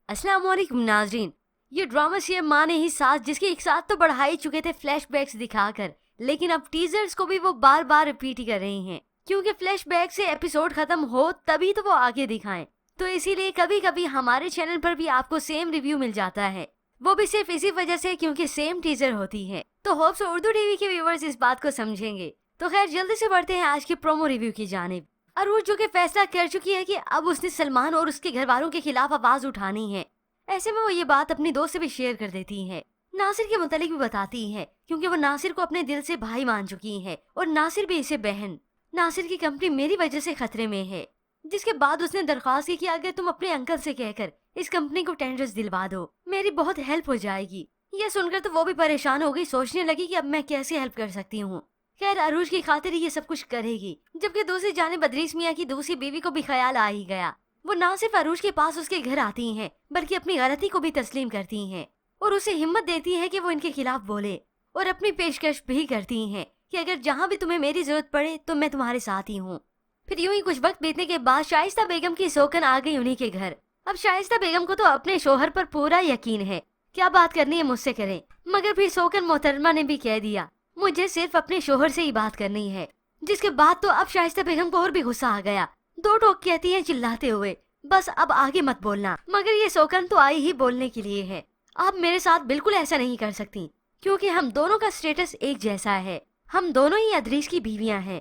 अस्सलाम वालेकुम नाजरीन। ये ड्रामा सीएम माँ ने ही साथ जिसके एक साथ तो बढ़ा ही चुके थे फ्लैशबैक्स दिखाकर, लेकिन अब टीजर्स को भी वो बार बार रिपीट ही कर रही हैं क्योंकि फ्लैशबैक से एपिसोड खत्म हो तभी तो वो आगे दिखाएं। तो इसीलिए कभी कभी हमारे चैनल पर भी आपको सेम रिव्यू मिल जाता है, वो भी सिर्फ इसी वजह से क्योंकि सेम टीजर होती है। तो होप्स उर्दू टीवी के व्यूअर्स इस बात को समझेंगे। तो खैर जल्दी से बढ़ते हैं आज के प्रोमो रिव्यू की जानिब। अरूज जो कि फैसला कर चुकी है कि अब उसने सलमान और उसके घर वालों के खिलाफ आवाज उठानी है। ऐसे में वो ये बात अपनी दोस्त से भी शेयर कर देती है, नासिर के मुतालिक भी बताती है क्योंकि वो नासिर को अपने दिल से भाई मान चुकी है और नासिर भी इसे बहन। नासिर की कंपनी मेरी वजह से खतरे में है, जिसके बाद उसने दरख्वास्त की कि अगर तुम अपने अंकल से कहकर इस कंपनी को टेंडर्स दिलवा दो मेरी बहुत हेल्प हो जाएगी। यह सुनकर तो वो भी परेशान हो गई, सोचने लगी कि अब मैं कैसे हेल्प कर सकती हूँ। खैर अरूज की खातिर ये सब कुछ करेगी, जबकि दूसरी जानिब अदरीस मियाँ की दूसरी बीवी को भी ख्याल आ ही गया। वो ना सिर्फ अरूज के पास उसके घर आती हैं बल्कि अपनी गलती को भी तस्लीम करती हैं और उसे हिम्मत देती है कि वो इनके खिलाफ बोले और अपनी पेशकश भी करती हैं कि अगर जहाँ भी तुम्हें मेरी जरूरत पड़े तो मैं तुम्हारे साथ ही हूँ। फिर यूं ही कुछ वक्त बीतने के बाद शाइस्ता बेगम की सौकन आ गई उन्हीं के घर। अब शाइस्ता बेगम को तो अपने शोहर पर पूरा यकीन है, क्या बात करनी है मुझसे करें, मगर फिर सौकन मोहतरमा ने भी कह दिया मुझे सिर्फ अपने शोहर से ही बात करनी है। जिसके बाद तो अब शाइस्ता बेगम को और भी गुस्सा आ गया, दो टोक कहती है चिल्लाते हुए बस अब आगे मत बोलना। मगर ये सौकन तो आई ही बोलने के लिए है, आप मेरे साथ बिल्कुल ऐसा नहीं कर सकती क्योंकि हम दोनों का स्टेटस एक जैसा है, हम दोनों ही अदरीस की बीवियां हैं।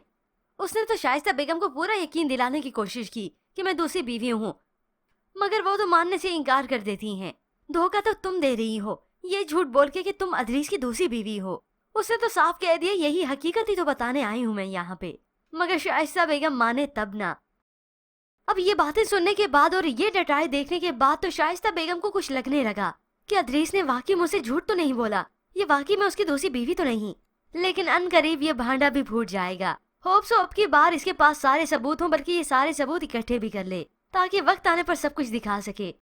उसने तो शाइस्ता बेगम को पूरा यकीन दिलाने की कोशिश की कि मैं दूसरी बीवी हूँ, मगर वो तो मानने से इनकार कर देती हैं। धोखा तो तुम दे रही हो ये झूठ बोल के कि तुम अदरीस की दूसरी बीवी हो। उसने तो साफ कह दिया यही हकीकत ही तो बताने आई हूँ मैं यहाँ पे, मगर शाइस्ता बेगम माने तब ना। अब ये बातें सुनने के बाद और ये डटाए देखने के बाद तो शाइस्ता बेगम को कुछ लगने लगा कि अदरीस ने वाकई मुझसे झूठ तो नहीं बोला, ये वाकई में उसकी दूसरी बीवी तो नहीं। लेकिन अनकरीब ये भांडा भी फूट जाएगा। होप सो अब की बार इसके पास सारे सबूत हों, बल्कि ये सारे सबूत इकट्ठे भी कर ले ताकि वक्त आने पर सब कुछ दिखा सके।